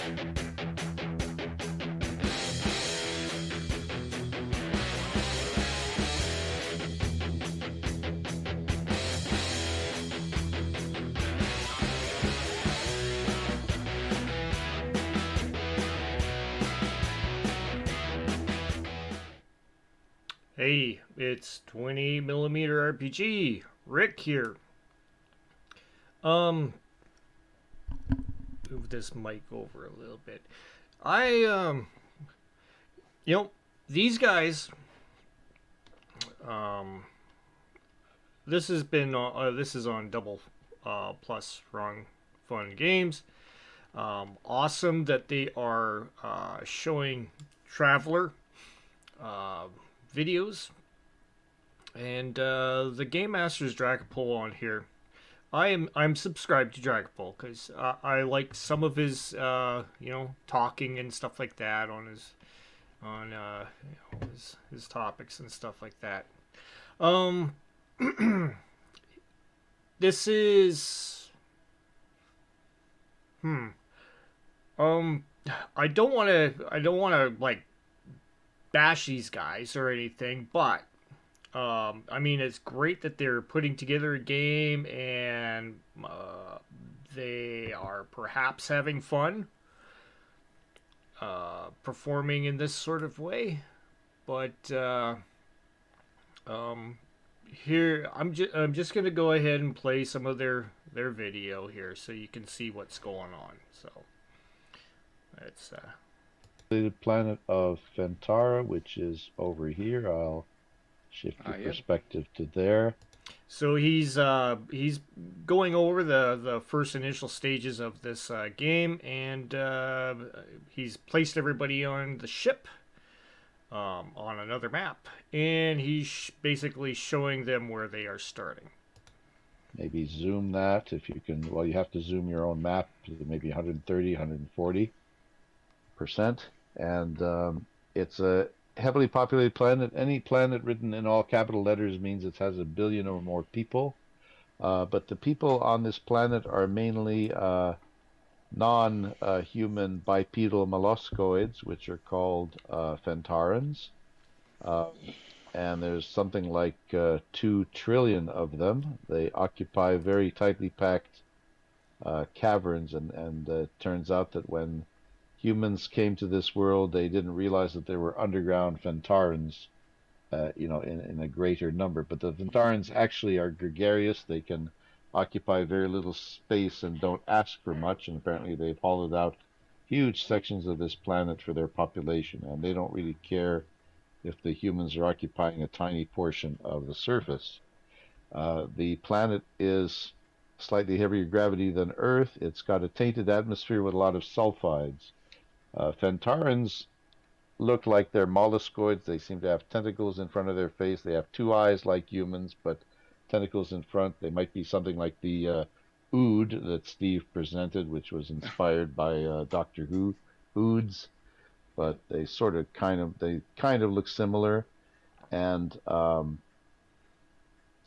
Hey, it's 20mm RPG. Rick here. Um, move this mic over a little bit. I you know, these guys. Um, this is on Double Plus Wrong Fun Games. Awesome that they are showing Traveler uh, videos and the Game Master's Dracopol on here. I'm subscribed to Dracopol because I like some of his talking and stuff like that on his topics and stuff like that. Um, this is hmm. Um, I don't want to like bash these guys or anything, but I mean, it's great that they're putting together a game and they are perhaps having fun performing in this sort of way. But um, here, I'm just gonna go ahead and play some of their video here so you can see what's going on. So it's The planet of Fentara, which is over here. I'll shift your yep. perspective to there. So he's going over the first initial stages of this game, and he's placed everybody on the ship on another map, and he's basically showing them where they are starting. Maybe zoom that if you can. Well, you have to zoom your own map to maybe 130, 140%. And it's a heavily populated planet. Any planet written in all capital letters means it has 1 billion or more people. But the people on this planet are mainly non-human bipedal molluscoids, which are called Fentarans. Um, and there's something like 2 trillion of them. They occupy very tightly packed caverns, and it turns out that when humans came to this world, they didn't realize that there were underground Fentarans, in a greater number. But the Ventarans actually are gregarious. They can occupy very little space and don't ask for much. And apparently, they've hollowed out huge sections of this planet for their population, and they don't really care if the humans are occupying a tiny portion of the surface. The planet is slightly heavier gravity than Earth. It's got a tainted atmosphere with a lot of sulfides. Fentarans look like they're molluscoids. They seem to have tentacles in front of their face. They have 2 eyes like humans, but tentacles in front. They might be something like the Ood that Steve presented, which was inspired by Doctor Who Oods, but they kind of look similar, and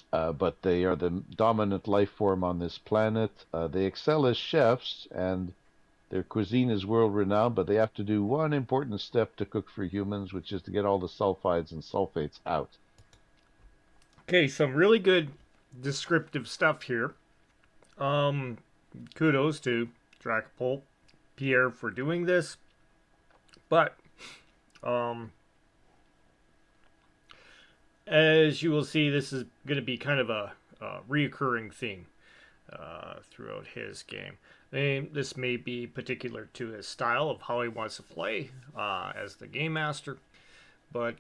but they are the dominant life form on this planet. They excel as chefs, and their cuisine is world renowned, but they have to do one important step to cook for humans, which is to get all the sulfides and sulfates out. Okay, some really good descriptive stuff here. Um, Kudos to Dracopol Pierre for doing this, but um, as you will see, this is going to be kind of a reoccurring theme throughout his game. And this may be particular to his style of how he wants to play as the game master, but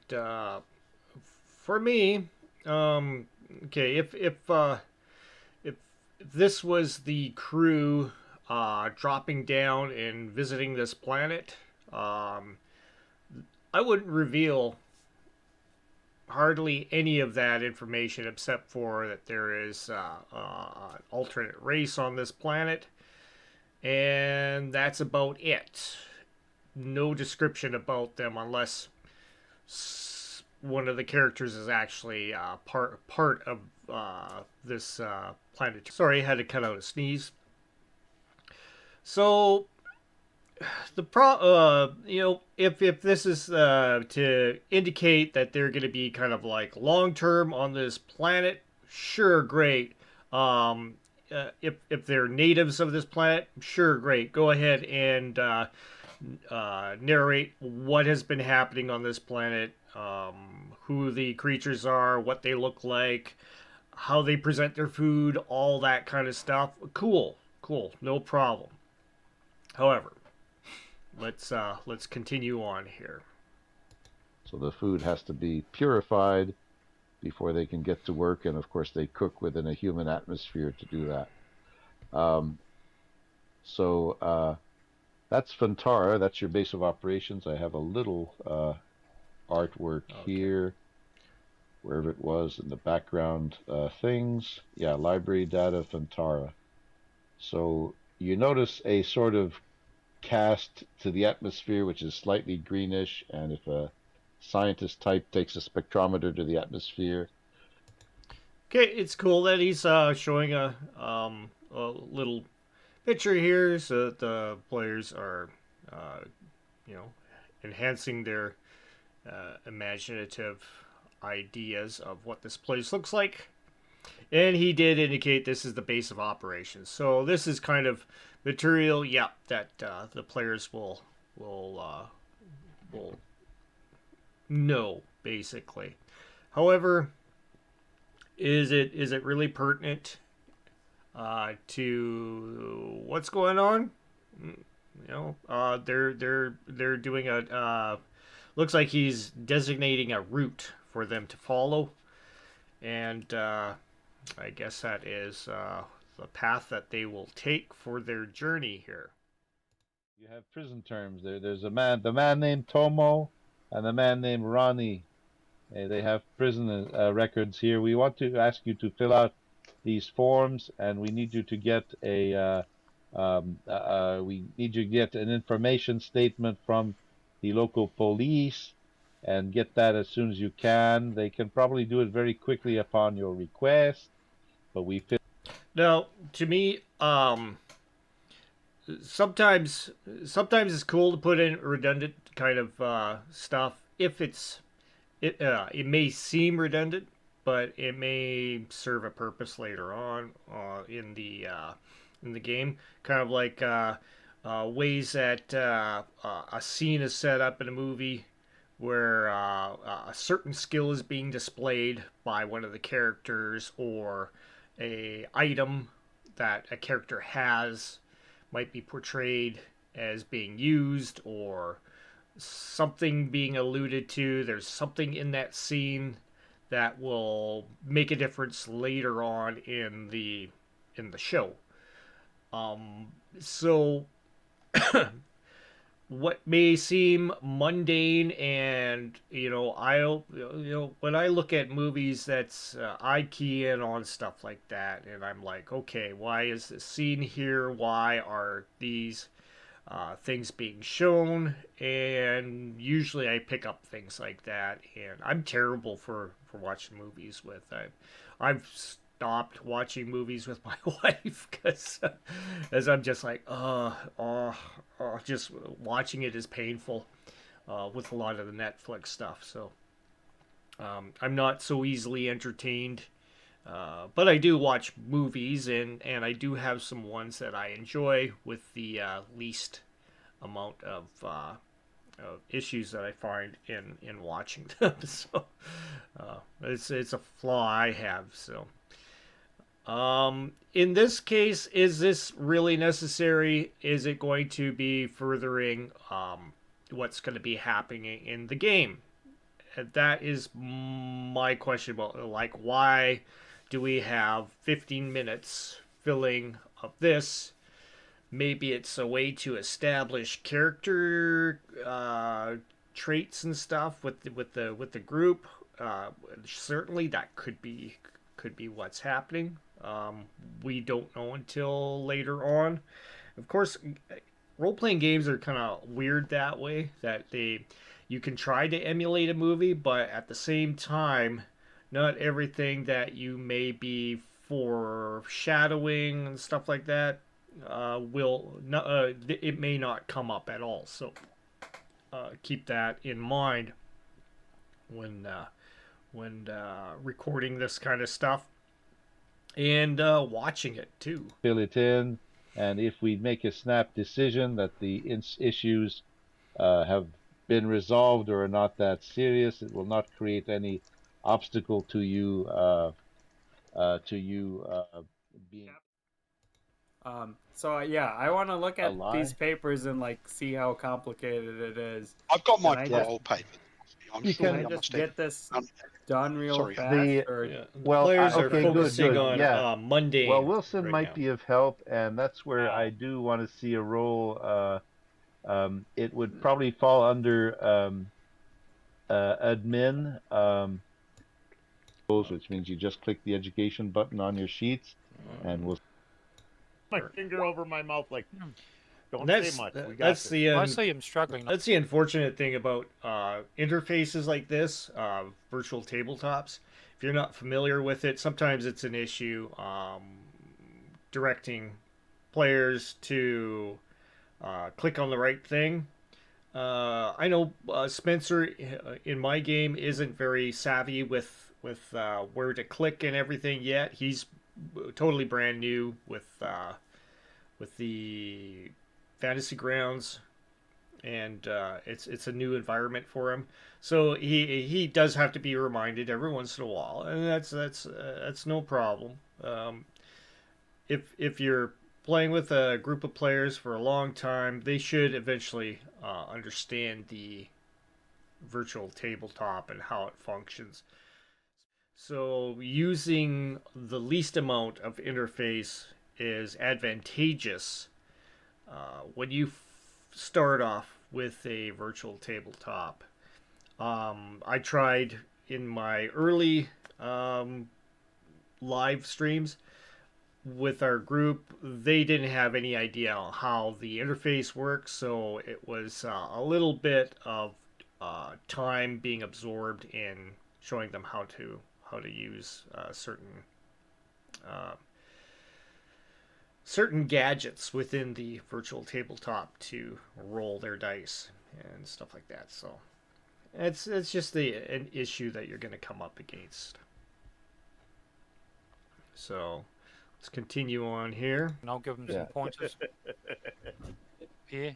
for me, okay, if this was the crew dropping down and visiting this planet, I wouldn't reveal hardly any of that information except for that there is an alternate race on this planet, and that's about it. No description about them unless one of the characters is actually part of this planet. Sorry, I had to cut out a sneeze. So if this is to indicate that they're going to be kind of like long term on this planet, sure, great. If they're natives of this planet, sure, great. Go ahead and narrate what has been happening on this planet, who the creatures are, what they look like, how they present their food, all that kind of stuff. Cool, cool, no problem. However, let's continue on here. So the food has to be purified before they can get to work, and of course they cook within a human atmosphere to do that. Um, so that's Fantara. That's your base of operations. I have a little artwork Okay. here, wherever it was in the background things. Yeah, library data Fantara. So you notice a sort of cast to the atmosphere, which is slightly greenish, and if a scientist type takes a spectrometer to the atmosphere. Okay, it's cool that he's showing a little picture here, so that the players are, uh, you know, enhancing their imaginative ideas of what this place looks like. And he did indicate this is the base of operations. So this is kind of material, yeah, that the players will know basically. However, is it really pertinent to what's going on? They're doing a looks like he's designating a route for them to follow, and I guess that is the path that they will take for their journey here. You have prison terms. There's the man named Tomo, and the man named Ronnie. They have prison records here. We want to ask you to fill out these forms, and we need you to get we need you to get an information statement from the local police, and get that as soon as you can. They can probably do it very quickly upon your request, but we feel Now, to me, sometimes sometimes it's cool to put in redundant kind of stuff if it may seem redundant, but it may serve a purpose later on in the game. Kind of like ways that a scene is set up in a movie where a certain skill is being displayed by one of the characters, or a item that a character has might be portrayed as being used, or something being alluded to. There's something in that scene that will make a difference later on in the show. So what may seem mundane, and when I look at movies, that's I key in on stuff like that, and I'm like, okay, why is this scene here, why are these things being shown? And usually I pick up things like that, and I'm terrible for watching movies with. I've stopped watching movies with my wife because as I'm just like, just watching it is painful with a lot of the Netflix stuff. So I'm not so easily entertained. But I do watch movies, and I do have some ones that I enjoy with the least amount of issues that I find in watching them. So it's a flaw I have. So in this case, is this really necessary? Is it going to be furthering what's going to be happening in the game? That is my question about, like, why do we have 15 minutes filling of this? Maybe it's a way to establish character traits and stuff with the group. Certainly, that could be what's happening. We don't know until later on. Of course, role playing games are kind of weird that way. That they you can try to emulate a movie, but at the same time, not everything that you may be foreshadowing and stuff like that will not, it may not come up at all. So keep that in mind when recording this kind of stuff and watching it too. Fill it in, and if we make a snap decision that the issues have been resolved or are not that serious, it will not create any obstacle to you being So yeah, I want to look at these alive. papers and like see how complicated it is. I've got my Can I Yeah, parole papers. you Honestly, can can. I I just must admit. get this Um, done real sorry. fast? The Or Yeah, the Well, players are okay, good, focusing good. on Yeah. Well, mundane Wilson right might now. be of help, and that's where I do want to see a role. It would probably fall under admin, which means you just click the education button on your sheets, and we'll. My finger over my mouth, like, don't That's say much. We got that's this. the Honestly, I'm struggling. that's the unfortunate thing about interfaces like this, virtual tabletops. If you're not familiar with it, sometimes it's an issue directing players to click on the right thing. I know Spencer in my game isn't very savvy with where to click and everything yet. He's totally brand new with the fantasy grounds, and it's a new environment for him. So he does have to be reminded every once in a while, and that's no problem. If you're playing with a group of players for a long time, they should eventually understand the virtual tabletop and how it functions. So using the least amount of interface is advantageous when you start off with a virtual tabletop. I tried in my early live streams with our group. They didn't have any idea how the interface works, so it was a little bit of time being absorbed in showing them how to use uh, certain gadgets within the virtual tabletop to roll their dice and stuff like that. So it's just an issue that you're going to come up against. So let's continue on here. And I'll give them some Yeah. pointers. Here.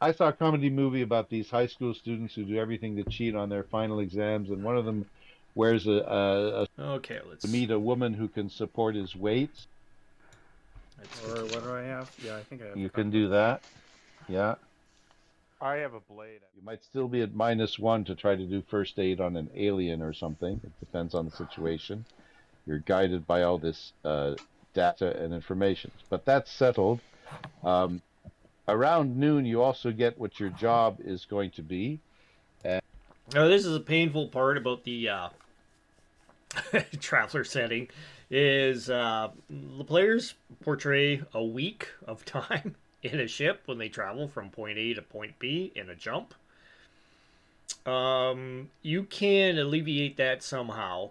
I saw a comedy movie about these high school students who do everything to cheat on their final exams, and one of them wears a Okay, let's to meet a woman who can support his weight. or what do I have? Yeah, I think I have. You can do that. Yeah. I have a blade. You might still be at -1 to try to do first aid on an alien or something. It depends on the situation. You're guided by all this data and information. But that's settled. Around noon, you also get what your job is going to be. Now, this is a painful part about the traveler setting is the players portray a week of time in a ship when they travel from point A to point B in a jump. You can alleviate that somehow.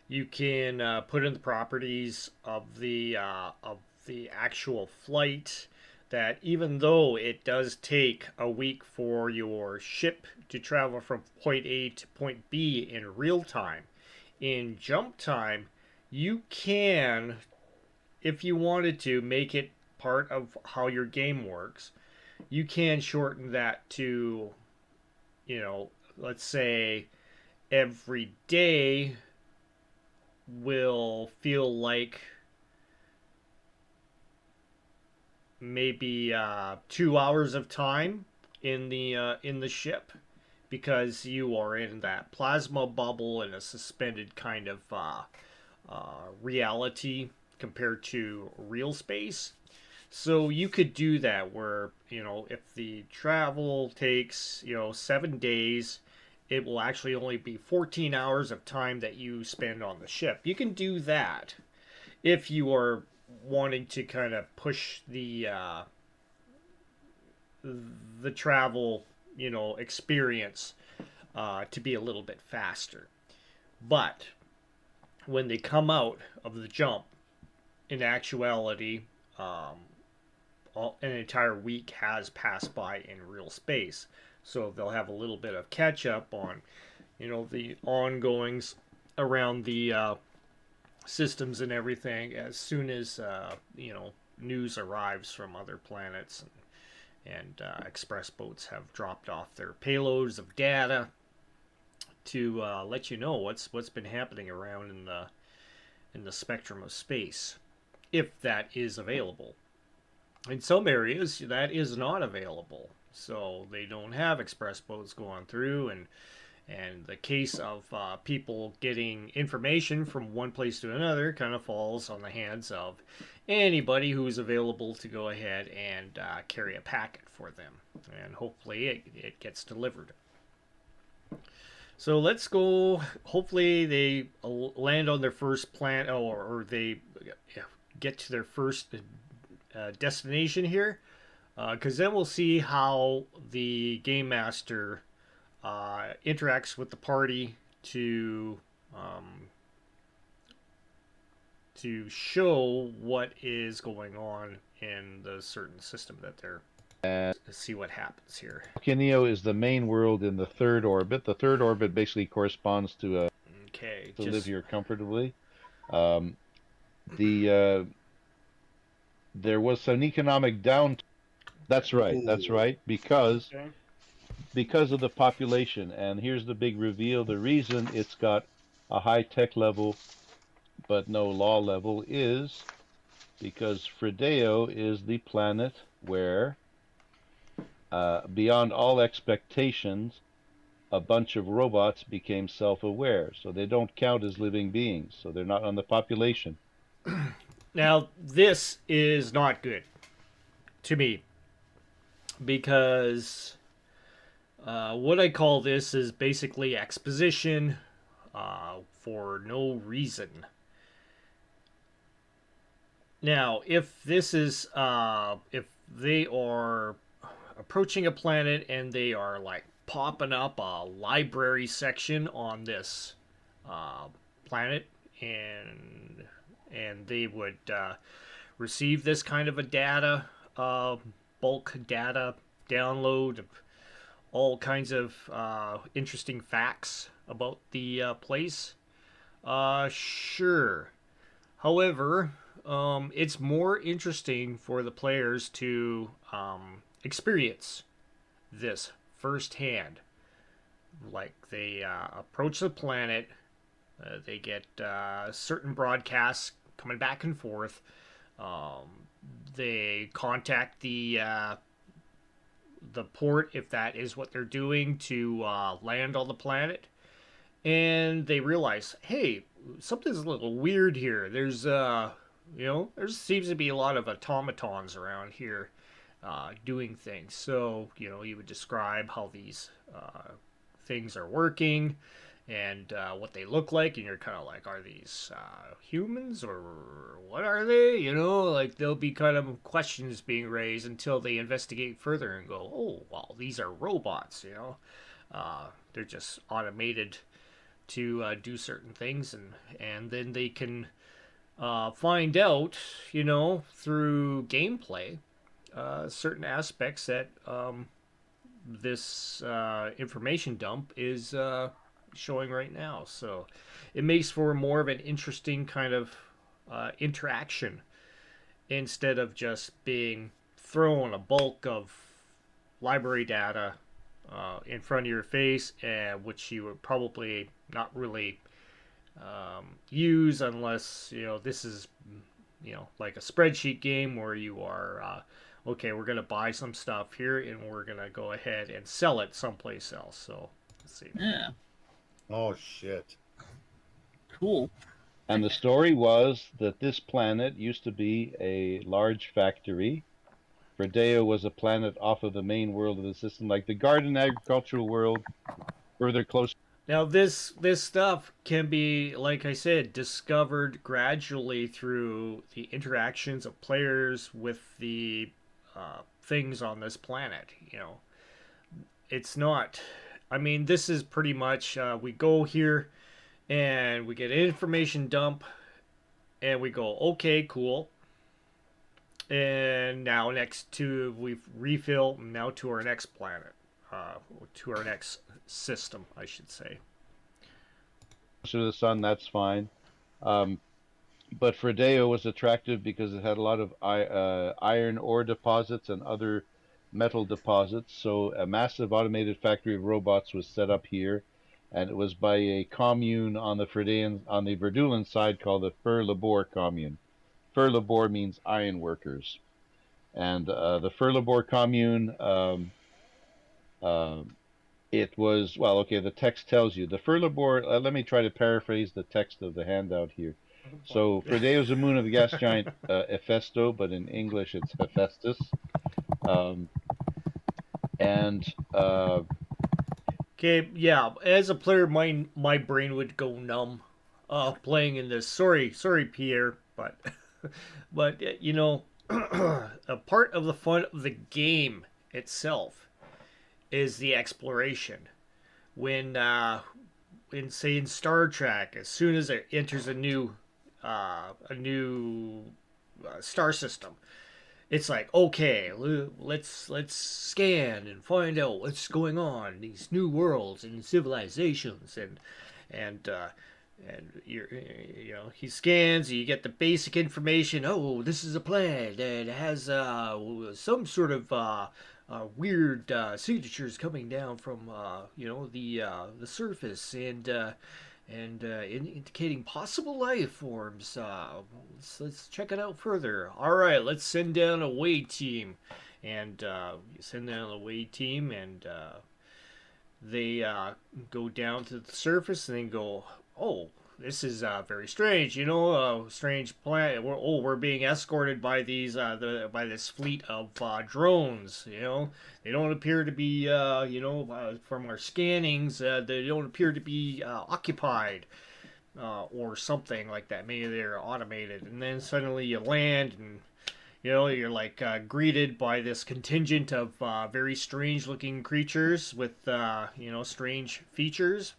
You can put in the properties of the actual flight that even though it does take a week for your ship to travel from point A to point B in real time, in jump time, you can, if you wanted to, make it part of how your game works. You can shorten that to, let's say every day will feel like maybe 2 hours of time in the ship because you are in that plasma bubble in a suspended kind of reality compared to real space. So you could do that where, if the travel takes, 7 days, it will actually only be 14 hours of time that you spend on the ship. You can do that if you are wanting to kind of push the travel, experience to be a little bit faster. But when they come out of the jump, in actuality, um, an entire week has passed by in real space. So they'll have a little bit of catch up on, the ongoings around the systems and everything as soon as, news arrives from other planets, and express boats have dropped off their payloads of data to let you know what's been happening around in the spectrum of space, if that is available. In some areas, that is not available, so they don't have express boats going through, and the case of people getting information from one place to another kind of falls on the hands of anybody who's available to go ahead and carry a packet for them, and hopefully it gets delivered. So let's go. Hopefully they land on their first planet, or they get to their first destination here, because then we'll see how the game master interacts with the party to show what is going on in the certain system that they're. See what happens here. Kineo is the main world in the third orbit. The third orbit basically corresponds to live here comfortably. There was some economic down. That's right. That's right. Because of the population, and here's the big reveal: the reason it's got a high tech level but no law level is because Frideo is the planet where, beyond all expectations, a bunch of robots became self-aware, so they don't count as living beings, so they're not on the population. Now, this is not good to me, because what I call this is basically exposition for no reason. Now, if this is if they are approaching a planet and they are like popping up a library section on this planet, and they would receive this kind of a data, bulk data download of all kinds of interesting facts about the place, sure. However, it's more interesting for the players to experience this firsthand. Like, they approach the planet, they get certain broadcasts coming back and forth. They contact the port, if that is what they're doing, to land on the planet, and they realize, hey, something's a little weird here. There's there seems to be a lot of automatons around here doing things. So, you would describe how these things are working and what they look like, and you're kind of like, are these humans or what are they? Like, there'll be kind of questions being raised until they investigate further and go, oh, well, these are robots. They're just automated to do certain things, and then they can find out, through gameplay, certain aspects that this information dump is showing right now. So it makes for more of an interesting kind of interaction, instead of just being thrown a bulk of library data in front of your face, which you would probably not really use unless this is like a spreadsheet game where you are okay, we're gonna buy some stuff here and we're gonna go ahead and sell it someplace else. So let's see. Yeah. Oh shit. Cool. And the story was that this planet used to be a large factory. Frideo was a planet off of the main world of the system, like the garden agricultural world, further close. Now this stuff can be, like I said, discovered gradually through the interactions of players with the things on this planet. It's not. I mean, this is pretty much we go here and we get an information dump and we go, okay, cool. And now we refill now to our next planet, to our next system, I should say. To the sun, that's fine. Um, but Frodeo was attractive because it had a lot of iron ore deposits and other metal deposits. So a massive automated factory of robots was set up here, and it was by a commune on the Verdulan side called the Fur Labor commune. Fur Labor means iron workers, and the Fur Labor commune. Uh, it was, well, okay, the text tells you. The Fur Labor, let me try to paraphrase the text of the handout here. So, Frodeo is the moon of the gas giant Hephaesto, but in English it's Hephaestus. Um, and Okay, yeah. As a player, my brain would go numb, playing in this. Sorry, Pierre, but but you know, a part of the fun of the game itself is the exploration. When say in Star Trek, as soon as it enters a new star system, it's like, okay, let's scan and find out what's going on in these new worlds and civilizations, and you know, he scans, you get the basic information. Oh, this is a planet that has some sort of weird signatures coming down from the surface, and indicating possible life forms. Let's check it out further. All right, let's send down a away team, and you send down a away team, and they go down to the surface and then go, oh, this is very strange. You know, strange planet. We're being escorted by by this fleet of drones. You know, they don't appear to be from our scannings. They don't appear to be occupied. Or something like that. Maybe they're automated, and then suddenly you land, and you know you're like greeted by this contingent of very strange-looking creatures with strange features,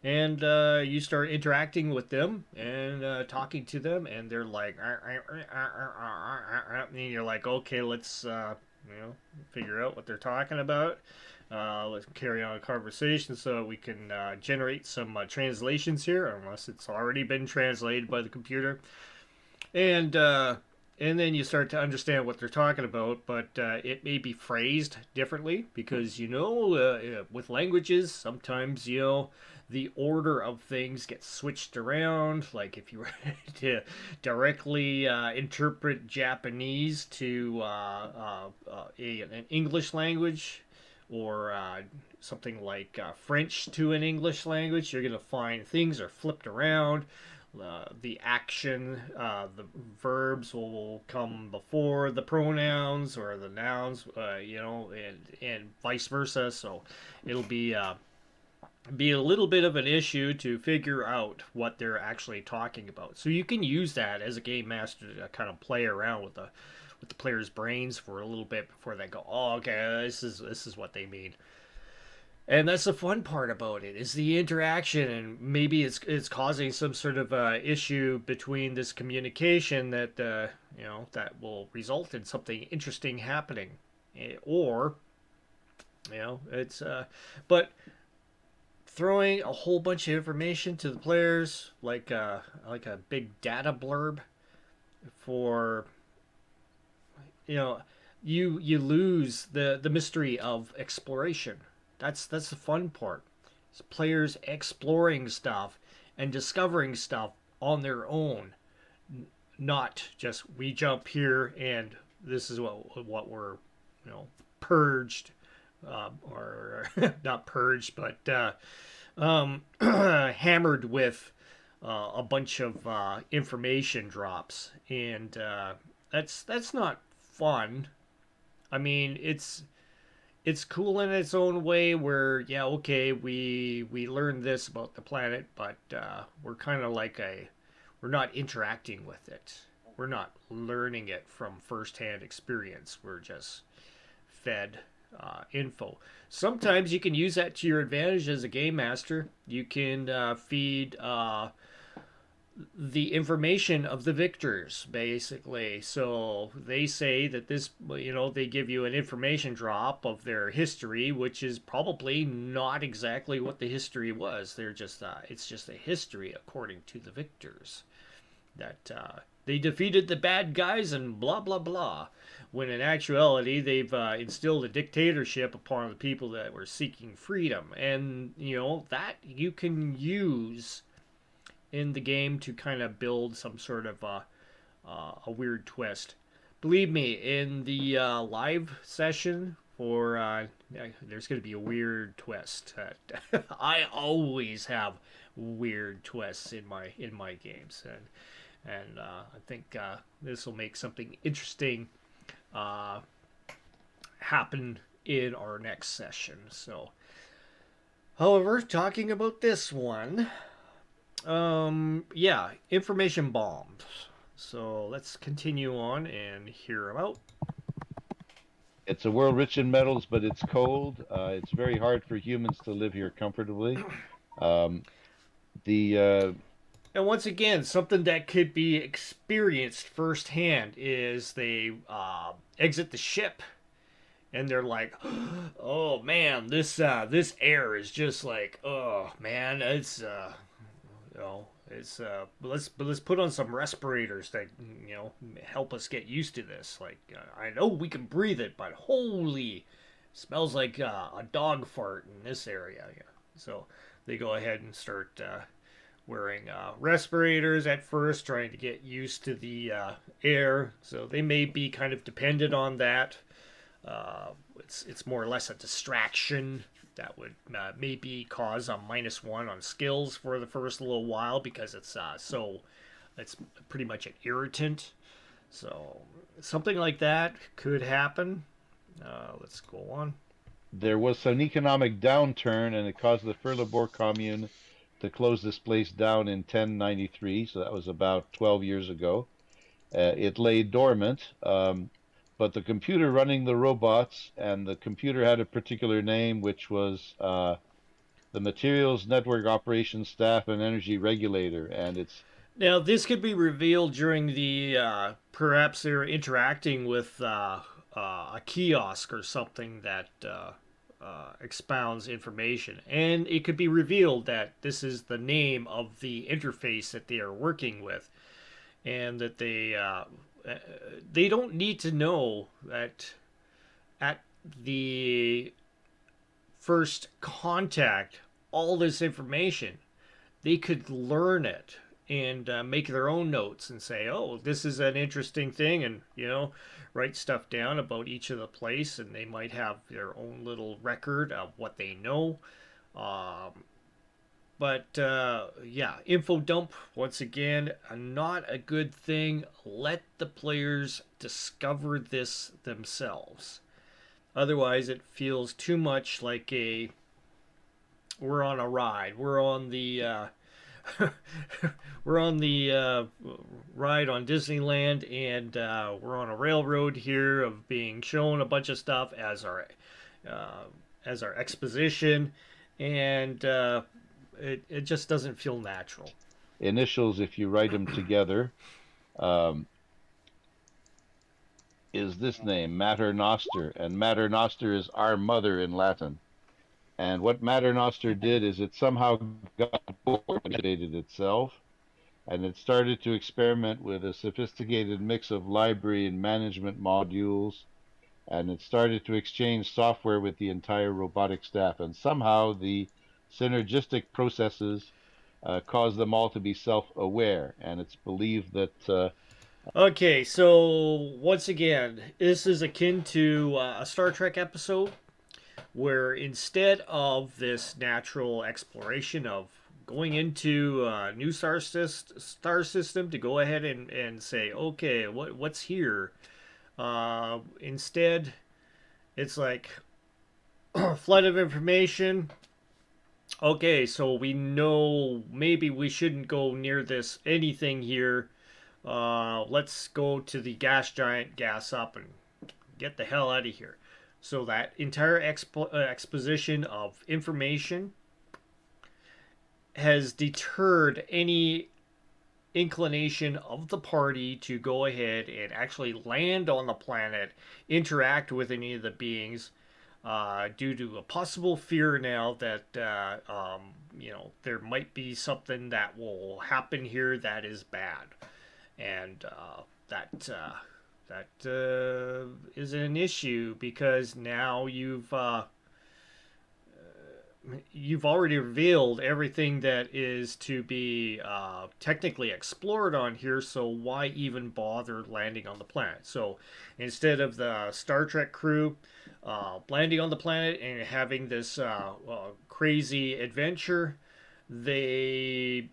and you start interacting with them and talking to them, and they're like, and you're like, okay, let's figure out what they're talking about. Let's carry on a conversation so we can generate some translations here, unless it's already been translated by the computer. And then you start to understand what they're talking about, but it may be phrased differently because with languages sometimes the order of things gets switched around. Like if you were to directly interpret Japanese to an English language, or something like French to an English language, you're going to find things are flipped around. The action, the verbs will come before the pronouns or the nouns, and vice versa. So it'll be a little bit of an issue to figure out what they're actually talking about. So you can use that as a game master to kind of play around with the players' brains for a little bit before they go, oh, okay, this is what they mean. And that's the fun part about it, is the interaction, and maybe it's causing some sort of issue between this communication that that will result in something interesting happening, or it's but throwing a whole bunch of information to the players like a big data blurb for you lose the mystery of exploration. That's the fun part. It's players exploring stuff and discovering stuff on their own, not just we jump here and this is what we're purged, or not purged, but hammered with a bunch of information drops, and that's not fun. I mean, it's cool in its own way where, yeah, okay, we learned this about the planet, but we're kind of like we're not interacting with it. We're not learning it from firsthand experience. We're just fed info. Sometimes you can use that to your advantage as a game master. You can feed the information of the victors, basically. So they say that this, they give you an information drop of their history, which is probably not exactly what the history was. It's just a history according to the victors, that they defeated the bad guys and blah blah blah. When in actuality, they've instilled a dictatorship upon the people that were seeking freedom, and that you can use in the game to kind of build some sort of a weird twist. Believe me, in the live session there's going to be a weird twist. I always have weird twists in my games, and I think this will make something interesting happen in our next session. So, however, talking about this one, yeah, information bombs. So let's continue on and hear about. It's a world rich in metals, but it's cold. It's very hard for humans to live here comfortably. Um, the And once again, something that could be experienced firsthand is they exit the ship and they're like, "Oh man, this air is just like, oh man, it's let's put on some respirators that help us get used to this. Like I know we can breathe it, but holy, smells like a dog fart in this area." Yeah. So they go ahead and start wearing respirators at first, trying to get used to the air. So they may be kind of dependent on that. It's more or less a distraction that would maybe cause a -1 on skills for the first little while, because it's pretty much an irritant. So something like that could happen. Let's go on. there was an economic downturn, and it caused the Furlabor commune to close this place down in 1093. So that was about 12 years ago. It lay dormant. But the computer running the robots, and the computer had a particular name, which was the Materials Network Operations Staff and Energy Regulator, and it's Now this could be revealed during the perhaps they're interacting with a kiosk or something that expounds information, and it could be revealed that this is the name of the interface that they are working with, and that they don't need to know that at the first contact all this information. They could learn it and make their own notes and say, "Oh, this is an interesting thing," and write stuff down about each of the place, and they might have their own little record of what they know. But yeah, info dump, once again, not a good thing. Let the players discover this themselves. Otherwise, it feels too much like we're on a ride. We're on the we're on the ride on Disneyland, and we're on a railroad here of being shown a bunch of stuff as our exposition, and it just doesn't feel natural. initials, if you write them together, um, is this name, Mater Noster, and Mater Noster is our mother in Latin. And what Mater Noster did is it somehow got coordinated itself, and it started to experiment with a sophisticated mix of library and management modules, and it started to exchange software with the entire robotic staff, and somehow the synergistic processes caused them all to be self-aware, and it's believed that Okay, so once again, this is akin to a Star Trek episode where instead of this natural exploration of going into a new star system to go ahead and say, okay, what's here? Instead, it's like flood of information. Okay, so we know maybe we shouldn't go near this anything here. Let's go to the gas giant, gas up, and get the hell out of here. So that entire exposition of information has deterred any inclination of the party to go ahead and actually land on the planet, interact with any of the beings, due to a possible fear now that there might be something that will happen here that is bad, and that is an issue because now you've already revealed everything that is to be technically explored on here, so why even bother landing on the planet? So instead of the Star Trek crew landing on the planet and having this crazy adventure, they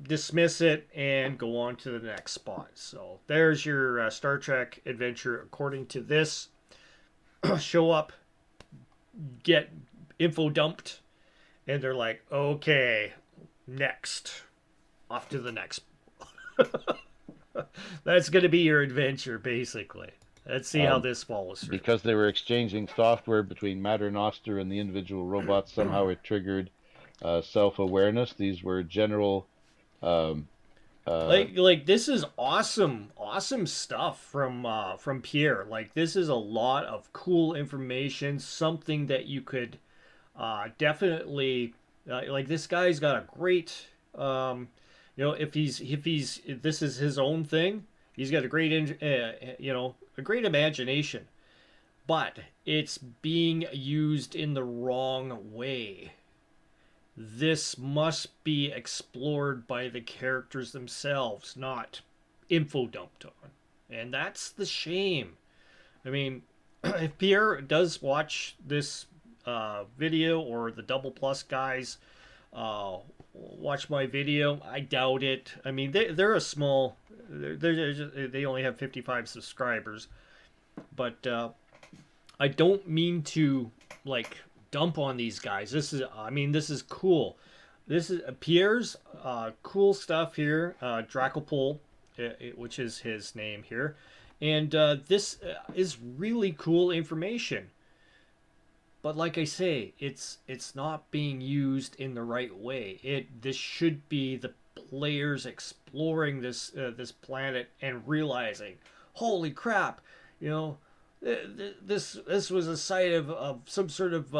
dismiss it and go on to the next spot. So there's your Star Trek adventure according to this. Show up, get info dumped, and they're like, okay, next, off to the next. That's going to be your adventure, basically. Let's see how this follows through. Because they were exchanging software between Matter Noster and the individual robots, somehow it triggered self-awareness. These were general like this is awesome stuff from Pierre. Like, this is a lot of cool information, something that you could definitely like. This guy's got a great if this is his own thing, he's got a great a great imagination, but it's being used in the wrong way. This must be explored by the characters themselves, not info dumped on. And that's the shame. I mean, if Pierre does watch this video, or the Double Plus guys watch my video, I doubt it. I mean, they're a small... they only have 55 subscribers. But I don't mean to, like, dump on these guys. This is cool. This is Pierre's cool stuff here. Dracopol, which is his name here, and this is really cool information. But like I say, it's not being used in the right way. This should be the players exploring this planet and realizing, holy crap, this was a site of some sort of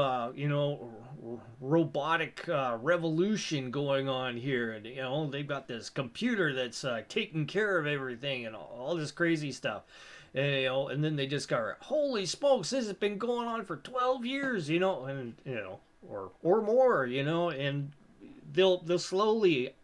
robotic revolution going on here, and they've got this computer that's taking care of everything and all this crazy stuff, and then they discover, holy smokes, this has been going on for 12 years, or more, and they'll slowly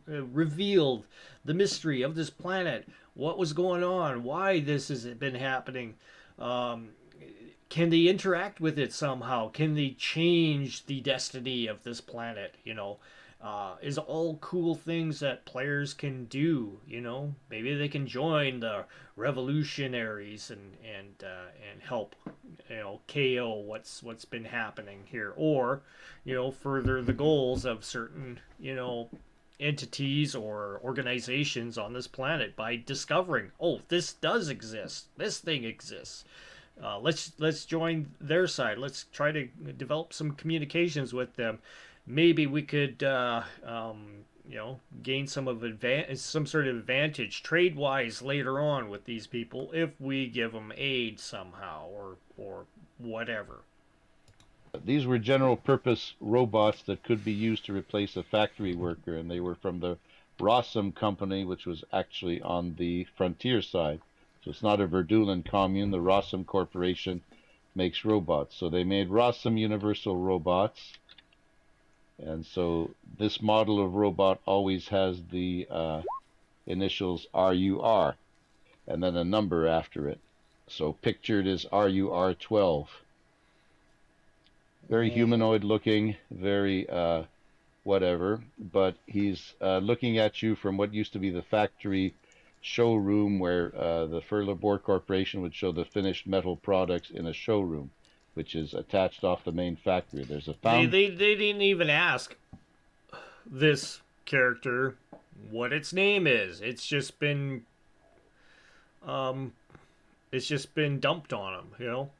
reveal the mystery of this planet, what was going on, why this has been happening. Can they interact with it somehow? Can they change the destiny of this planet? Is all cool things that players can do. Maybe they can join the revolutionaries and help KO what's been happening here, or further the goals of certain entities or organizations on this planet by discovering, oh, this does exist, this thing exists. Let's join their side. Let's try to develop some communications with them. Maybe we could gain some sort of advantage trade wise later on with these people if we give them aid somehow, or whatever. These were general purpose robots that could be used to replace a factory worker, and they were from the Rossum company, which was actually on the frontier side. So it's not a Verdulan commune. The Rossum Corporation makes robots. So they made Rossum Universal Robots. And so this model of robot always has the initials RUR and then a number after it. So pictured is RUR12. Very humanoid looking, very whatever, but he's looking at you from what used to be the factory showroom, where the Furlabor Corporation would show the finished metal products in a showroom, which is attached off the main factory. There's a fountain. They didn't even ask this character what its name is. It's just been dumped on them,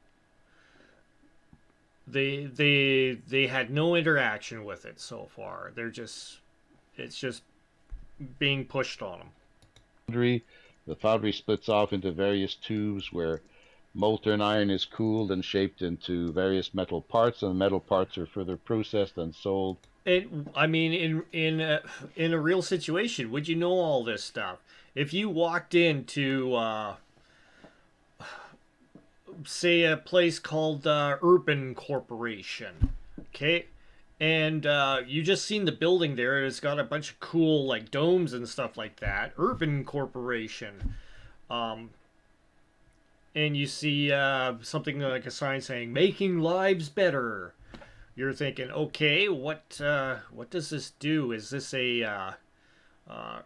They had no interaction with it so far. It's just being pushed on them. Foundry. The foundry splits off into various tubes where molten iron is cooled and shaped into various metal parts, and the metal parts are further processed and sold. I mean, in a real situation, would you know all this stuff? If you walked into, say, a place called Urban Corporation, okay, and you just seen the building there, it's got a bunch of cool like domes and stuff like that. Urban Corporation, and you see something like a sign saying "Making Lives Better." You're thinking, okay, what does this do? Is this a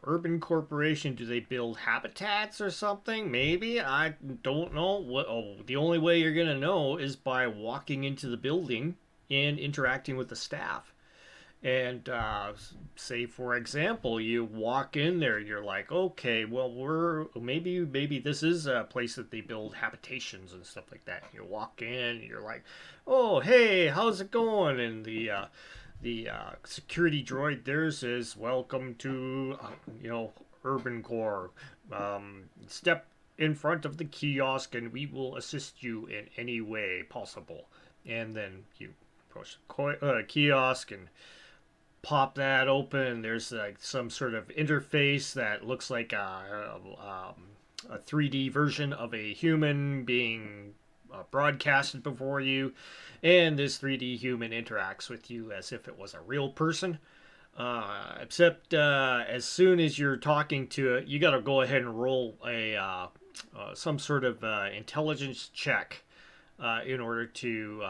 urban corporation? Do they build habitats or something? Maybe, I don't know. The only way you're gonna know is by walking into the building and interacting with the staff. And say, for example, you walk in there, you're like, okay, well, maybe this is a place that they build habitations and stuff like that. You walk in, you're like, oh, hey, how's it going? And the security droid there says, welcome to Urban Core. Step in front of the kiosk and we will assist you in any way possible. And then you approach the kiosk and pop that open. There's like some sort of interface that looks like a 3D version of a human being broadcasted before you, and this 3D human interacts with you as if it was a real person. Except as soon as you're talking to it, you got to go ahead and roll a some sort of intelligence check in order to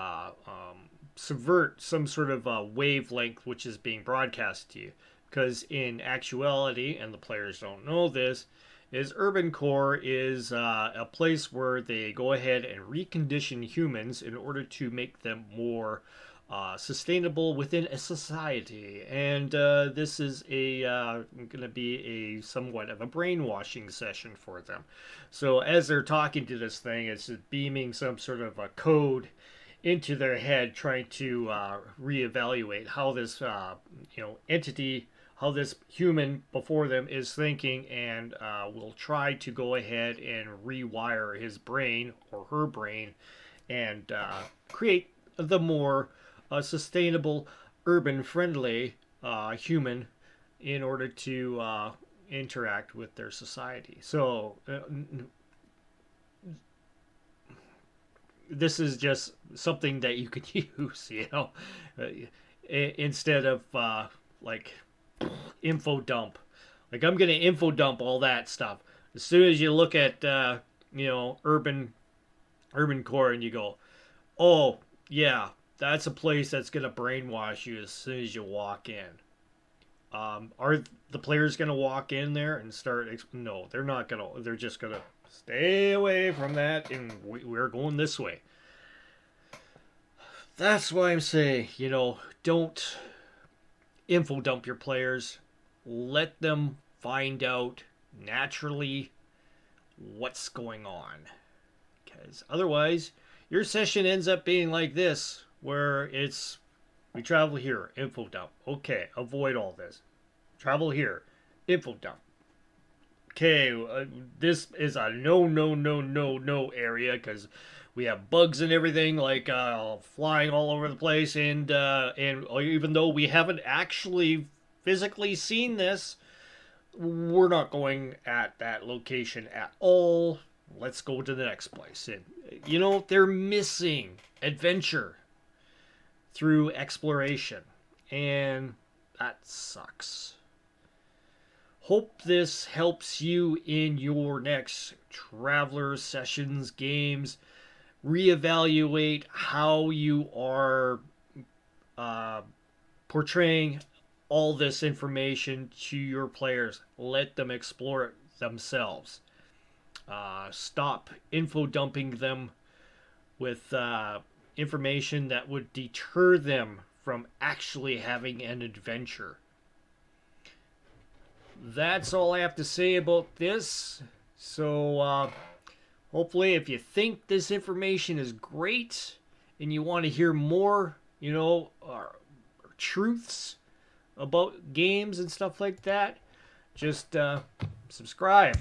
subvert some sort of wavelength which is being broadcast to you. Because in actuality, and the players don't know this, is Urban Core is a place where they go ahead and recondition humans in order to make them more sustainable within a society. And this is going to be a somewhat of a brainwashing session for them. So as they're talking to this thing, it's beaming some sort of a code into their head, trying to reevaluate how this entity, how this human before them is thinking, and will try to go ahead and rewire his brain or her brain and create the more sustainable, urban-friendly human in order to interact with their society. So this is just something that you could use, instead of like info dump. Like, I'm gonna info dump all that stuff. As soon as you look at urban core and you go, oh yeah, that's a place that's gonna brainwash you as soon as you walk in. Are the players gonna walk in there and start? No, they're not gonna. They're just gonna stay away from that, and we're going this way. That's why I'm saying, don't info dump your players. Let them find out naturally what's going on. Because otherwise, your session ends up being like this, where we travel here, info dump. Okay, avoid all this. Travel here, info dump. Okay, this is a no area because we have bugs and everything like flying all over the place, and even though we haven't actually physically seen this, we're not going at that location at all. Let's go to the next place. And they're missing adventure through exploration, and that sucks. Hope this helps you in your next Traveler Sessions games. Reevaluate how you are portraying all this information to your players. Let them explore it themselves. Stop info dumping them with information that would deter them from actually having an adventure. That's all I have to say about this. So hopefully, if you think this information is great and you want to hear more, truths about games and stuff like that, just subscribe.